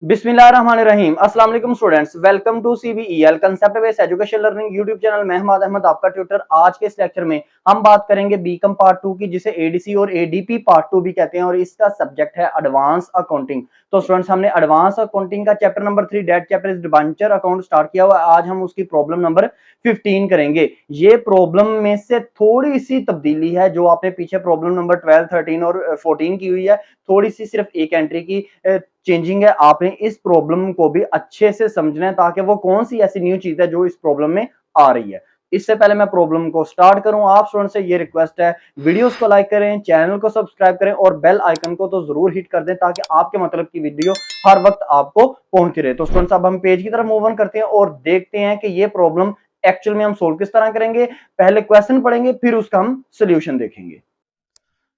बिस्मिल्लाहिर्रहमानिर्रहीम। अस्सलाम वालेकुम students, welcome to CBEL concept based education learning YouTube channel में अहमद अहमद आपका ट्यूटर। आज के इस लेक्चर में हम बात करेंगे बीकॉम पार्ट 2 की, जिसे एडीसी और एडीपी पार्ट 2 भी कहते हैं, और इसका सब्जेक्ट है एडवांस अकाउंटिंग। तो स्टूडेंट्स, हमने एडवांस अकाउंटिंग का chapter number 3 that chapter is debenture account start किया हुआ है। आज हम उसकी प्रॉब्लम नंबर 15 करेंगे। ये प्रॉब्लम में से थोड़ी सी तब्दीली है, जो आपने पीछे प्रॉब्लम नंबर 12, 13 और 14 की हुई है। थोड़ी सी सिर्फ एक एंट्री की चेंजिंग है। आपने इस प्रॉब्लम को भी अच्छे से समझना है, ताकि वो कौन सी ऐसी न्यू चीज है जो इस प्रॉब्लम में आ रही है। इससे पहले मैं प्रॉब्लम को स्टार्ट करूं, आप स्टूडेंट से ये रिक्वेस्ट है, वीडियोस को लाइक करें, चैनल को सब्सक्राइब करें और बेल आइकन को तो जरूर हिट कर दें, ताकि आपके मतलब की वीडियो हर वक्त आपको पहुंच रहे। तो स्टूडेंट्स, अब हम पेज की तरफ मूव ऑन करते हैं और देखते हैं कि ये प्रॉब्लम एक्चुअल में हम सोल्व किस तरह करेंगे। पहले क्वेश्चन पढ़ेंगे, फिर उसका हम सोल्यूशन देखेंगे।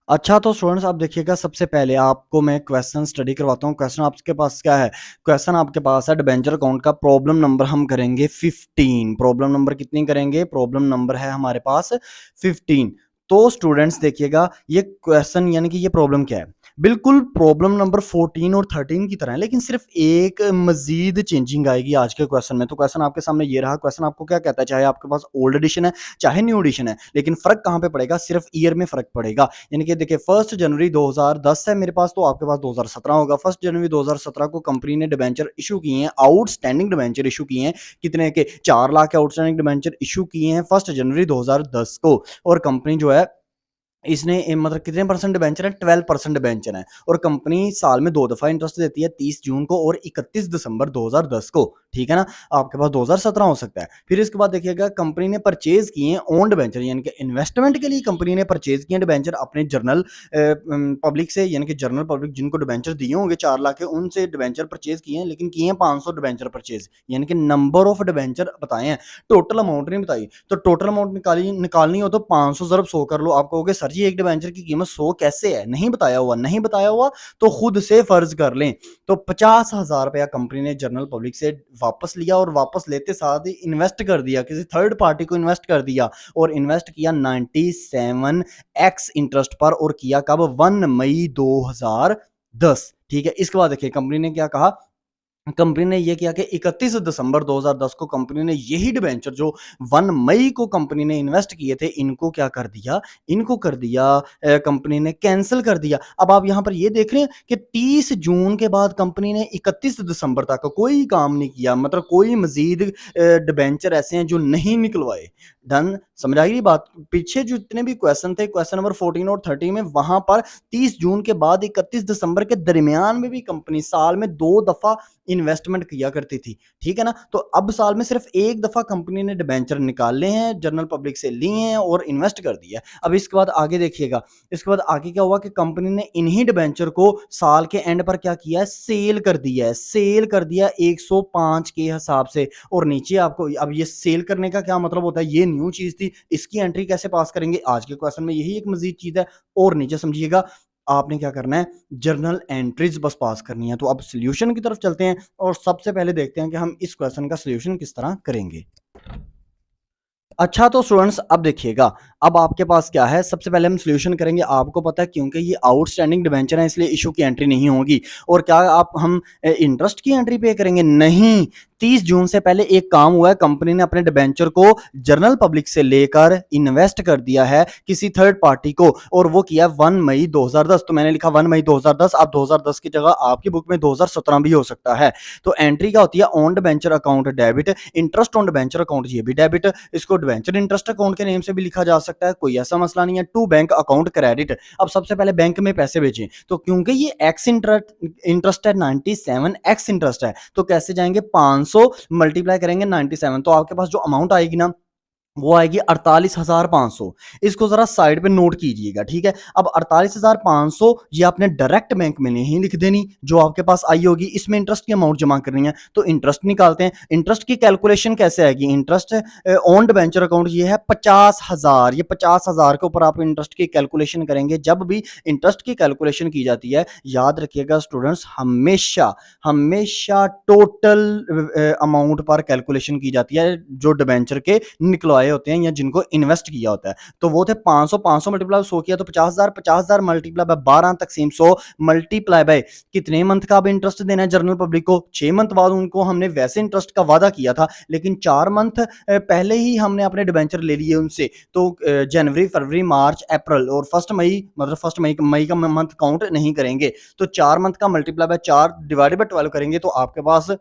अच्छा, तो स्टूडेंट्स आप देखिएगा, सबसे पहले आपको मैं क्वेश्चन स्टडी करवाता हूँ। क्वेश्चन आपके पास क्या है? क्वेश्चन आपके पास है डिबेंचर अकाउंट का। प्रॉब्लम नंबर हम करेंगे 15। प्रॉब्लम नंबर कितनी करेंगे? प्रॉब्लम नंबर है हमारे पास 15। तो स्टूडेंट्स देखिएगा, ये क्वेश्चन यानी कि ये प्रॉब्लम क्या है, बिल्कुल प्रॉब्लम नंबर 14 और 13 की तरह है, लेकिन सिर्फ एक मजीद चेंजिंग आएगी आज के क्वेश्चन में। तो क्वेश्चन आपके सामने ये रहा। क्वेश्चन आपको क्या कहता है, चाहे आपके पास ओल्ड एडिशन है चाहे न्यू एडिशन है, लेकिन फर्क कहाँ पे पड़ेगा? सिर्फ ईयर में फर्क पड़ेगा। यानी कि देखिए, 1 जनवरी 2010 है मेरे पास, तो आपके पास 2017 होगा। 1 जनवरी 2017 को कंपनी ने डिबेंचर इशू किए हैं, आउटस्टैंडिंग डिबेंचर इशू किए हैं। कितने के? 4 लाख के आउटस्टैंडिंग डिबेंचर इशू किए हैं 1 जनवरी 2010 को। और कंपनी जो है, इसने मतलब कितने परसेंट डिबेंचर है? 12% डिबेंचर है। और कंपनी साल में 2 दफा इंटरेस्ट देती है, 30 जून को और 31 दिसंबर 2010 को। ठीक है ना? आपके पास 2017 हो सकता है। फिर इसके बाद देखिएगा, कंपनी ने परचेज किए हैं ओन डिबेंचर, यानी कि इन्वेस्टमेंट के लिए कंपनी ने परचेज किए डिबेंचर अपने जर्नल पब्लिक से, यानी कि जर्नल पब्लिक जिनको डिबेंचर दिए होंगे 4 लाख के, उनसे डिबेंचर परचेज किए हैं, लेकिन किए हैं 500 डिबेंचर परचेज, यानी कि नंबर ऑफ डिबेंचर बताए हैं, टोटल अमाउंट नहीं बताई। तो टोटल अमाउंट निकालनी हो तो 500 ज़रब 100 कर लो। आप कहोगे सर जी, एक डिबेंचर की कीमत 100 कैसे है? नहीं बताया हुआ, नहीं बताया हुआ तो खुद से फर्ज कर लें। तो 50,000 रुपया कंपनी ने जर्नल पब्लिक से वापस लिया, और वापस लेते साथ ही इन्वेस्ट कर दिया, किसी थर्ड पार्टी को इन्वेस्ट कर दिया। और इन्वेस्ट किया 97x इंटरेस्ट पर, और किया कब? 1 मई 2010। ठीक है। इसके बाद देखिए, कंपनी ने क्या कहा? कंपनी ने यह किया कि 31 दिसंबर 2010 को कंपनी ने यही डिबेंचर जो 1 मई को कंपनी ने इन्वेस्ट किए थे, इनको क्या कर दिया? इनको कर दिया कंपनी ने कैंसिल कर दिया। अब आप यहां पर यह देख रहे हैं कि 30 जून के बाद कंपनी ने 31 दिसंबर तक कोई काम नहीं किया, मतलब कोई मजीद डिबेंचर ऐसे हैं जो नहीं निकलवाए। डन? समझ आई बात? पीछे जो जितने भी क्वेश्चन थे, क्वेश्चन नंबर 14 और 30 में, वहां पर 30 जून के बाद 31 दिसंबर के दरमियान में भी कंपनी साल में 2 दफा इन्वेस्टमेंट किया करती थी। ठीक है ना? तो अब साल में सिर्फ एक दफा कंपनी ने डिबेंचर निकाले हैं, जनरल पब्लिक से लिए हैं और इन्वेस्ट कर दिया। अब इसके बाद आगे देखिएगा, इसके बाद आगे क्या हुआ कि कंपनी ने इन्हीं डिबेंचर को साल के एंड पर क्या किया है? सेल कर दिया है। सेल कर दिया 105 के हिसाब से। और नीचे आपको, अब ये सेल करने का क्या मतलब होता है? ये न्यू चीज थी, इसकी एंट्री कैसे पास करेंगे? आज के क्वेश्चन में यही एक मजीद चीज है। और नीचे समझिएगा, आपने क्या करना है? जर्नल एंट्रीज बस पास करनी है। तो अब सॉल्यूशन की तरफ चलते हैं, और सबसे पहले देखते हैं कि हम इस क्वेश्चन का सॉल्यूशन किस तरह करेंगे। अच्छा, तो स्टूडेंट्स अब देखिएगा, अब आपके पास क्या है? सबसे पहले हम सॉल्यूशन करेंगे। आपको पता है, क्योंकि ये आउटस्टैंडिंग डिबेंचर है, इसलिए इशू की एंट्री नहीं होगी। और क्या आप हम इंटरेस्ट की एंट्री पे करेंगे? नहीं। 30 जून से पहले एक काम हुआ है, कंपनी ने अपने डिबेंचर को जर्नल पब्लिक से लेकर इन्वेस्ट कर दिया है किसी थर्ड पार्टी को, और वो किया 1 मई 2010। तो मैंने लिखा 1 मई 2010। अब 2010 की जगह आपकी बुक में 2017 भी हो सकता है। तो एंट्री क्या होती है? On debenture account debit, interest on debenture account ये भी डेबिट, इसको डिबेंचर इंटरेस्ट अकाउंट के नेम से भी लिखा जा सकता है, कोई ऐसा मसला नहीं है। To bank account credit. अब सबसे पहले बैंक में पैसे भेजें, तो क्योंकि ये एक्स इंटरेस्ट है, 97x इंटरेस्ट है, तो कैसे जाएंगे? 500 मल्टीप्लाई करेंगे 97, तो आपके पास जो अमाउंट आएगी ना, वो आएगी 48,500। इसको जरा साइड पे नोट कीजिएगा। ठीक है? अब 48,500 ये आपने डायरेक्ट बैंक में नहीं लिख देनी, जो आपके पास आई होगी, इसमें इंटरेस्ट की अमाउंट जमा करनी है। तो इंटरेस्ट निकालते हैं। इंटरेस्ट की कैलकुलेशन कैसे आएगी? इंटरेस्ट ऑन डिबेंचर अकाउंट ये है 50,000। ये 50,000 के ऊपर आप इंटरेस्ट की कैलकुलेशन करेंगे। जब भी इंटरेस्ट की कैलकुलेशन की जाती है, याद रखिएगा स्टूडेंट्स, हमेशा हमेशा टोटल अमाउंट पर कैलकुलेशन की जाती है, जो डिबेंचर के निकलवाए लगाए होते हैं या जिनको इन्वेस्ट किया होता है, तो वो थे 500, 500 मल्टीप्लाई 100 किया तो 50,000, 50,000 मल्टीप्लाई बाय 12 तकसीम 100 मल्टीप्लाई बाय कितने मंथ का अब इंटरेस्ट देना है जनरल पब्लिक को? 6 मंथ बाद उनको हमने वैसे इंटरेस्ट का वादा किया था, लेकिन 4 मंथ पहले ही हमने अपने डिबेंचर ले लिए उनसे, तो जनवरी, फरवरी, मार्च, अप्रैल और 1 मई, मतलब 1 मई का मंथ काउंट नहीं करेंगे, तो 4 मंथ का मल्टीप्लाई बाय 4 डिवाइडेड बाय 12 करेंगे तो आपके पास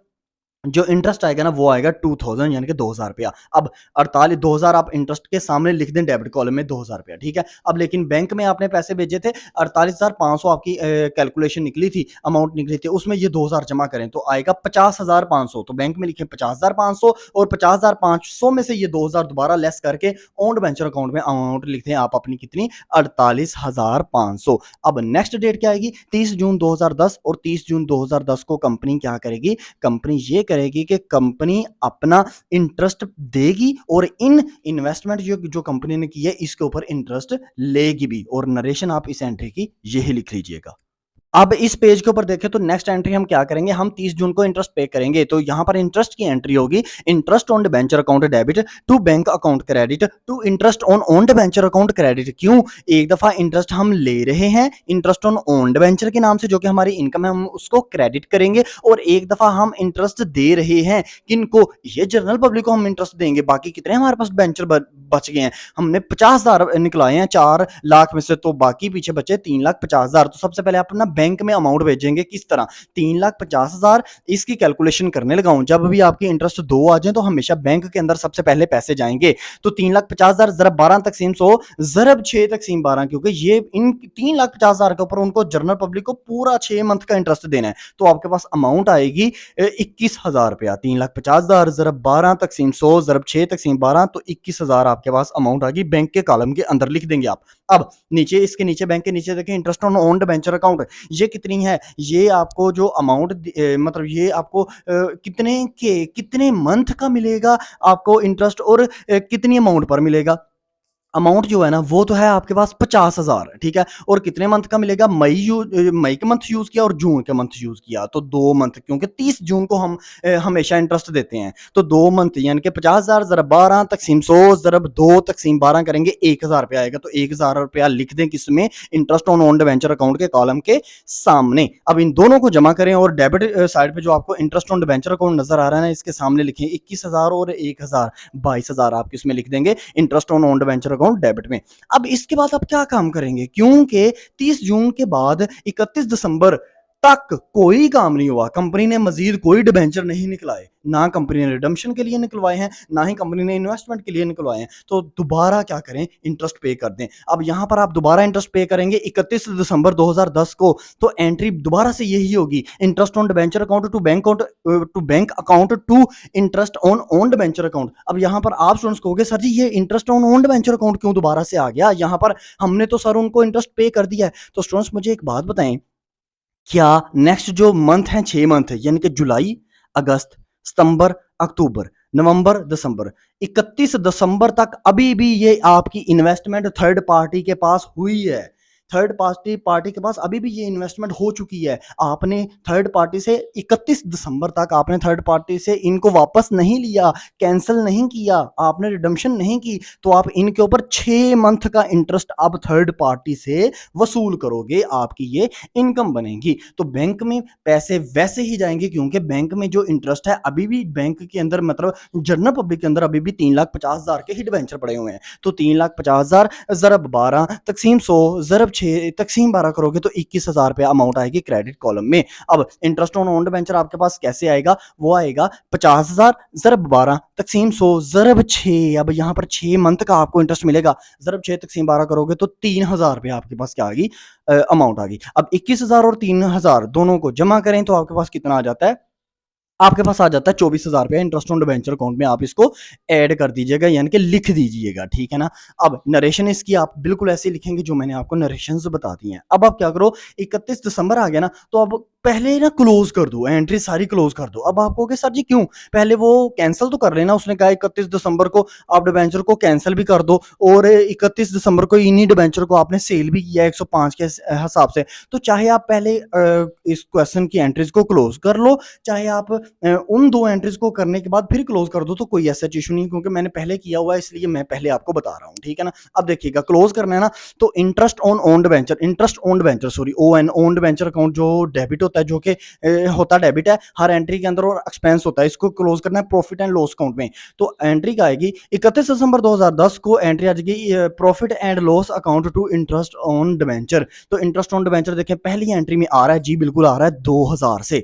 जो इंटरेस्ट आएगा ना वो आएगा 2000 यानी कि 2000 रुपया। अब 48 2000 आप इंटरेस्ट के सामने लिख दें डेबिट कॉलम में 2000 रुपया, ठीक है। अब लेकिन बैंक में आपने पैसे भेजे थे 48,500 आपकी कैलकुलेशन निकली थी, अमाउंट निकली थी, उसमें ये 2000 जमा करें तो आएगा 50,500। तो बैंक में लिखे 50,500 और 50,500 में से ये 2000 दोबारा लेस करके ओन्ड वेंचर अकाउंट में अमाउंट लिखते हैं आप अपनी कितनी, 48,500। अब नेक्स्ट डेट क्या आएगी, 30 जून 2010, और 30 जून 2010 को कंपनी क्या करेगी, कंपनी ये करेगी कि कंपनी अपना इंटरेस्ट देगी और इन इन्वेस्टमेंट जो कंपनी ने की है इसके ऊपर इंटरेस्ट लेगी भी। और नरेशन आप इस एंट्री की यही लिख लीजिएगा। अब इस पेज के ऊपर देखें तो नेक्स्ट एंट्री हम क्या करेंगे, हम 30 जून को इंटरेस्ट पे करेंगे, तो यहां पर इंटरेस्ट की एंट्री होगी, interest on debenture account debit to bank account credit to interest on own debenture account credit. क्यों, एक दफा इंटरेस्ट हम ले रहे हैं इंटरेस्ट ऑन ओन डिबेंचर के नाम से जो कि हमारी इनकम है, हम उसको क्रेडिट करेंगे, और एक दफा हम इंटरेस्ट दे रहे हैं किनको, ये जनरल पब्लिक को हम इंटरेस्ट देंगे। बाकी कितने हमारे पास डिबेंचर बच गए हैं, हमने 50,000 निकलाए हैं 4 लाख में से, तो बाकी पीछे बचे 3,50,000। तो सबसे पहले अपना बैंक में अमाउंट भेजेंगे, किस तरह, 3,50,000। इसकी कैलकुलेशन करने लगाऊं, जब भी आपकी इंटरेस्ट 2 आ जाए तो हमेशा बैंक के अंदर सबसे पहले पैसे जाएंगे। तो 3,50,000 जरब 12 तकसीम 100 जरब 6 तकसीम 12, क्योंकि ये इन 3,50,000 के ऊपर उनको जनरल पब्लिक को पूरा 6 मंथ का इंटरेस्ट देना है, तो आपके पास अमाउंट आएगी 21,000 रुपया। 3,50,000 जरब 12 तकसीम 100 जरब 6 तकसीम 12, तो 21,000 आपके पास अमाउंट आ गई, बैंक के कॉलम के अंदर लिख देंगे आप। अब नीचे, इसके नीचे, बैंक के नीचे देखें interest on own debenture account, ये कितनी है, ये आपको जो अमाउंट मतलब ये आपको कितने मंथ का मिलेगा आपको इंटरेस्ट, और कितनी अमाउंट पर मिलेगा। अमाउंट जो है ना वो तो है आपके पास 50,000, ठीक है, और कितने मंथ का मिलेगा, मई के मंथ यूज किया और जून के मंथ यूज किया, तो 2 मंथ, क्योंकि 30 जून को हम हमेशा इंटरेस्ट देते हैं, तो 2 मंथ यानी कि 50,000 जरब 12 तकसीम 100 जरब 2 तकसीम 12 करेंगे, 1,000 रुपया आएगा। तो 1,000 रुपया लिख दें किसमें, interest on own debenture account के कॉलम के सामने। अब इन दोनों को जमा करें और डेबिट साइड पे जो आपको इंटरेस्ट ऑन डिबेंचर अकाउंट नजर आ रहा है ना, इसके सामने लिखें 21,000 और 1,000, 22,000 आप किसमें लिख देंगे, interest on own debenture account debit में। अब इसके बाद आप क्या काम करेंगे, क्योंकि 30 जून के बाद 31 दिसंबर तक कोई काम नहीं हुआ, कंपनी ने मजीद कोई डिबेंचर नहीं निकलाए, ना कंपनी ने रिडम्पशन के लिए निकलवाए हैं, ना ही कंपनी ने इन्वेस्टमेंट के लिए निकलवाए हैं, तो दोबारा क्या करें, इंटरेस्ट पे कर दें। अब यहां पर आप दोबारा इंटरेस्ट पे करेंगे 31 दिसंबर 2010 को, तो एंट्री दोबारा से यही होगी, interest on debenture account to bank account to interest on own debenture account. अब यहां पर आप स्टूडेंट्स कहोगे सर जी ये interest on own debenture account क्यों दोबारा से आ गया, यहां पर हमने तो सर उनको इंटरेस्ट पे कर दिया है। तो स्टूडेंट्स मुझे एक बात बताएं, क्या नेक्स्ट जो मंथ है 6 मंथ है, यानी कि जुलाई, अगस्त, सितंबर, अक्टूबर, नवंबर, दिसंबर, 31 दिसंबर तक अभी भी ये आपकी इन्वेस्टमेंट थर्ड पार्टी के पास हुई है, थर्ड पार्टी के पास अभी भी ये इन्वेस्टमेंट हो चुकी है। आपने थर्ड पार्टी से 31 दिसंबर तक आपने थर्ड पार्टी से इनको वापस नहीं लिया, कैंसिल नहीं किया, आपने रिडम्पशन नहीं की, तो आप इनके ऊपर 6 मंथ का इंटरेस्ट अब थर्ड पार्टी से वसूल करोगे, आपकी ये इनकम बनेगी। तो बैंक में पैसे वैसे ही जाएंगे, क्योंकि बैंक में जो इंटरेस्ट है अभी भी बैंक के अंदर, मतलब जनरल पब्लिक के अंदर अभी भी 3,50,000 के ही डिबेंचर पड़े हुए हैं। तो 3,50,000 जरब 12 तकसीम 100 जरब 6 तकसीम 12 करोगे तो 21,000 रुपया अमाउंट आएगी क्रेडिट कॉलम में। अब इंटरेस्ट ऑन ओन डिबेंचर आपके पास कैसे आएगा, वो आएगा 50,000 जरब 12 तकसीम 100 जरब 6। अब यहाँ पर 6 मंथ का आपको इंटरेस्ट मिलेगा, जरब 6 तकसीम 12 करोगे तो 3,000 रुपया आपके पास क्या आ गई, अमाउंट आ गई। अब 21,000 और 3,000 दोनों को जमा करें तो आपके पास कितना आ जाता है, आपके पास आ जाता है 24,000 रुपया इंटरेस्ट ऑन डिबेंचर अकाउंट में। आप इसको ऐड कर दीजिएगा, यानी कि लिख दीजिएगा, ठीक है ना। अब नरेशन इसकी आप बिल्कुल ऐसे लिखेंगे जो मैंने आपको नरेशंस बता दी हैं। अब आप क्या करो, 31 दिसंबर आ गया ना, तो अब पहले ना क्लोज कर दो, एंट्री सारी क्लोज कर दो। अब आप कहोगे सर जी क्यों? पहले वो कैंसिल तो कर लेना, उसने कहा 31 दिसंबर को आप डिबेंचर को कैंसिल भी कर दो और 31 दिसंबर को इन्हीं डिबेंचर को आपने सेल भी किया 105 के हिसाब से। तो चाहे आप पहले इस क्वेश्चन की एंट्रीज को क्लोज कर लो, चाहे आप उन 2 एंट्रीज को करने के बाद फिर क्लोज कर दो, तो कोई ऐसा इश्यू नहीं, क्योंकि मैंने पहले किया हुआ है इसलिए मैं पहले आपको बता रहा हूँ, ठीक है ना। अब देखिएगा क्लोज करना है ना, तो interest on own venture, interest owned venture sorry ON owned debenture account जो डेबिट होता है, जो कि होता डेबिट है हर एंट्री के अंदर और एक्सपेंस होता है, इसको क्लोज करना है प्रॉफिट एंड लॉस अकाउंट में। तो एंट्री का आएगी 31 दिसंबर 2010 को एंट्री आ जाएगी profit and loss account to interest on debenture. तो इंटरेस्ट ऑन डिबेंचर देखें पहली एंट्री में आ रहा है जी, बिल्कुल आ रहा है 2000 से,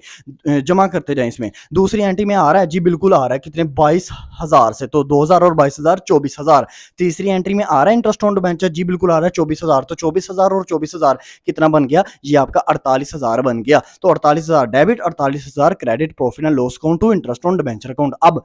जमा करते जाए इसमें। दूसरी एंट्री में आ रहा है जी, बिल्कुल आ रहा है कितने 22,000 से, तो 2000 और 22,000 24,000। तीसरी एंट्री में आ रहा है इंटरेस्ट ऑन डिबेंचर जी, बिल्कुल आ रहा है 24,000, तो 24,000 और 24,000 कितना बन गया? ये आपका 48,000 बन गया। तो 48,000 debit, 48,000 credit, profit and loss account to interest on debenture account. अब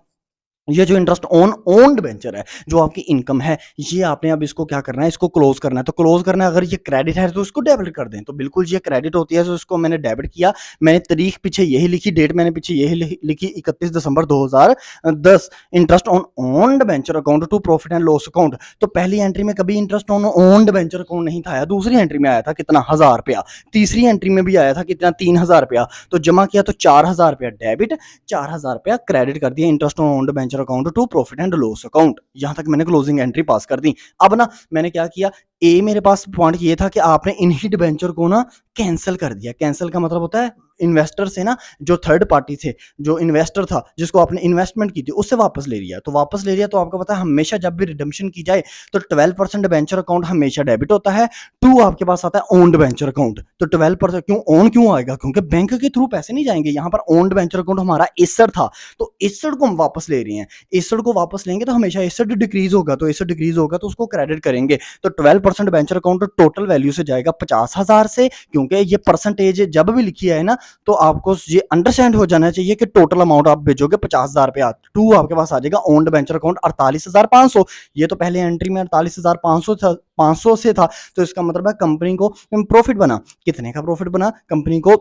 ये जो इंटरेस्ट ऑन ओन्ड वेंचर है, जो आपकी इनकम है, ये आपने अब इसको क्या करना है? इसको क्लोज करना है। तो क्लोज करना है, अगर ये क्रेडिट है तो इसको डेबिट कर दें। तो बिल्कुल ये क्रेडिट होती है, तो इसको मैंने डेबिट किया। मैंने तारीख पीछे यही लिखी, डेट मैंने पीछे यही लिखी 31 दिसंबर 2010। Interest on own debenture account to profit and loss account. तो पहली एंट्री में कभी interest on own debenture account नहीं था, दूसरी एंट्री में आया था कितना? 1000 रुपया। तीसरी एंट्री में भी आया था कितना? 3000 रुपया। तो जमा किया तो 4000 रुपया डेबिट, 4000 रुपया क्रेडिट कर दिया interest on own debenture account to profit and loss account. यहां तक मैंने क्लोजिंग एंट्री पास कर दी। अब ना मैंने क्या किया, ए मेरे पास पॉइंट ये था कि आपने इन्हीं डिबेंचर को ना कैंसिल कर दिया। कैंसिल का मतलब होता है इन्वेस्टर से ना, जो थर्ड पार्टी थे, जो इन्वेस्टर था जिसको आपने इन्वेस्टमेंट की थी, उससे वापस ले लिया। तो वापस ले लिया तो आपको पता है हमेशा जब भी रिडम्पशन की जाए तो 12% डिबेंचर अकाउंट हमेशा डेबिट होता है, 2 आपके पास आता है ओन्ड वेंचर अकाउंट। तो 12% क्यों ओन क्यों आएगा? क्योंकि बैंक के थ्रू पैसे नहीं जाएंगे, यहाँ पर ओन्ड वेंचर अकाउंट हमारा एसेट था, तो एसेट को हम वापस ले रहे हैं। एसेट को वापस लेंगे तो हमेशा एसेट डिक्रीज होगा, तो एसेट डिक्रीज होगा तो उसको क्रेडिट करेंगे। तो 12% वेंचर अकाउंट टोटल वैल्यू से जाएगा 50,000 से, क्योंकि ये परसेंटेज जब भी लिखी है ना, तो आपको ये अंडरस्टैंड हो जाना चाहिए कि टोटल अमाउंट आप भेजोगे 50,000 रुपया। 2 आपके पास आ जाएगा ओन्ड वेंचर अकाउंट 48,500। ये तो पहले एंट्री में 48,500 था, 500 से था, तो इसका मतलब है कंपनी को प्रॉफिट बना। कितने का प्रॉफिट बना? कंपनी को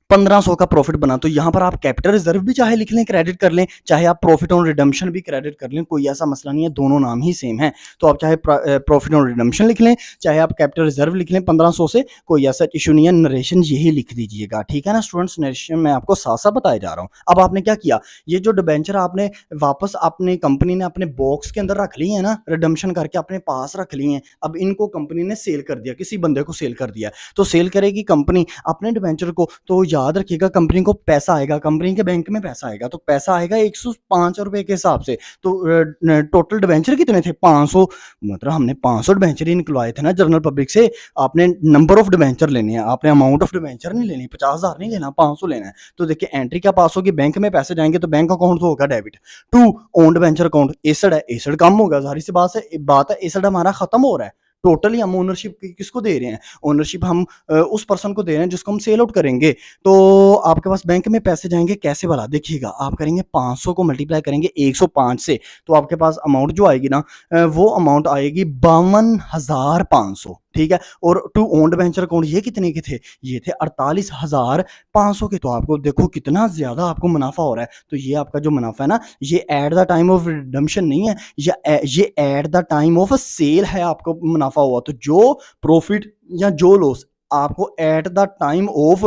1500 का प्रॉफिट बना। तो यहां पर आप कैपिटल रिजर्व भी चाहे लिख लें, क्रेडिट कर लें, चाहे आप प्रॉफिट ऑन रिडम्पशन भी क्रेडिट कर लें, कोई ऐसा मसला नहीं है, दोनों नाम ही सेम है। तो आप चाहे प्रॉफिट ऑन रिडम्पशन लिख लें, चाहे आप कैपिटल रिजर्व लिख लें 1500 से, कोई ऐसा इशू नहीं है। नरेशन यही लिख दीजिएगा, ठीक है ना स्टूडेंट्स। नरेशन मैं आपको साथ साथ बताया जा रहा हूँ। अब आपने क्या किया, ये जो डिबेंचर आपने वापस अपने कंपनी ने अपने बॉक्स के अंदर रख ली है ना, रिडम्पशन करके अपने पास रख ली है। अब इनको कंपनी ने सेल कर दिया, किसी बंदे को सेल कर दिया। तो सेल करेगी कंपनी अपने डिबेंचर को, तो याद रखिएगा कंपनी को पैसा आएगा, कंपनी के बैंक में पैसा आएगा। तो पैसा आएगा 105 रुपए के हिसाब से। तो टोटल डिबेंचर कितने थे? 500, मतलब हमने 500 डिबेंचर ही निकलवाए थे ना जनरल पब्लिक से। आपने नंबर ऑफ डिबेंचर लेने हैं, आपने अमाउंट ऑफ डिबेंचर नहीं लेनी, 50,000 नहीं लेना, 500 लेना है। तो देखिए एंट्री क्या पास होगी, बैंक में पैसे जाएंगे तो बैंक अकाउंट तो होगा debit. 2 owned debenture account, asset है, एसेड कम होगा, जाहिर सी बात है, एसेड हमारा खत्म हो रहा है। टोटली हम ओनरशिप किसको दे रहे हैं? ओनरशिप हम उस पर्सन को दे रहे हैं जिसको हम सेल आउट करेंगे। तो आपके पास बैंक में पैसे जाएंगे कैसे भला? देखिएगा, आप करेंगे 500 को मल्टीप्लाई करेंगे 105 से, तो आपके पास अमाउंट जो आएगी ना, वो अमाउंट आएगी 52,500, ठीक है। और टू ओन्ड वेंचर अकाउंट ये कितने के थे? ये थे 48,500 के। तो आपको देखो कितना ज्यादा आपको मुनाफा हो रहा है। तो ये आपका जो मुनाफा है ना, ये at the time of redemption नहीं है, ये at the time of sale है आपको मुनाफा हुआ। तो जो प्रॉफिट या जो लॉस आपको at the time of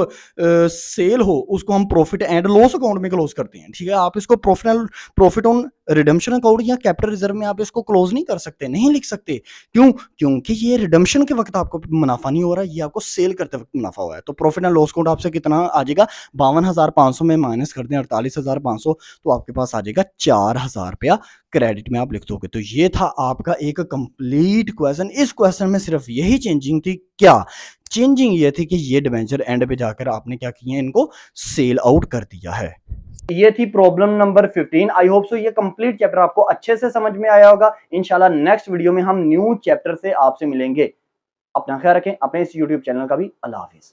sale हो, उसको हम प्रॉफिट एंड लॉस अकाउंट में क्लोज करते हैं, ठीक है। आप इसको प्रॉफिट ऑन रिडम्पशन अकाउंट या कैपिटल रिजर्व में आप इसको क्लोज नहीं कर सकते, नहीं लिख सकते। क्यों? क्योंकि ये रिडम्पशन के वक्त आपको मुनाफा नहीं हो रहा, ये आपको सेल करते वक्त मुनाफा हुआ है। तो प्रॉफिट एंड लॉस अकाउंट आपसे कितना आ जाएगा? 52,500 में माइनस कर दें 48,500, तो आपके पास आ जाएगा 4,000 रुपया क्रेडिट में आप लिख दोगे। तो ये था आपका एक कंप्लीट क्वेश्चन। इस क्वेश्चन में सिर्फ यही चेंजिंग थी, क्या चेंजिंग ये थी कि ये डिबेंचर एंड पे जाकर आपने क्या किया, इनको सेल आउट कर दिया है। ये थी problem number 15। I hope so ये कंप्लीट चैप्टर आपको अच्छे से समझ में आया होगा। इंशाल्लाह नेक्स्ट वीडियो में हम न्यू चैप्टर से आपसे मिलेंगे। अपना ख्याल रखें, अपने इस यूट्यूब चैनल का भी। अल्लाह हाफिज।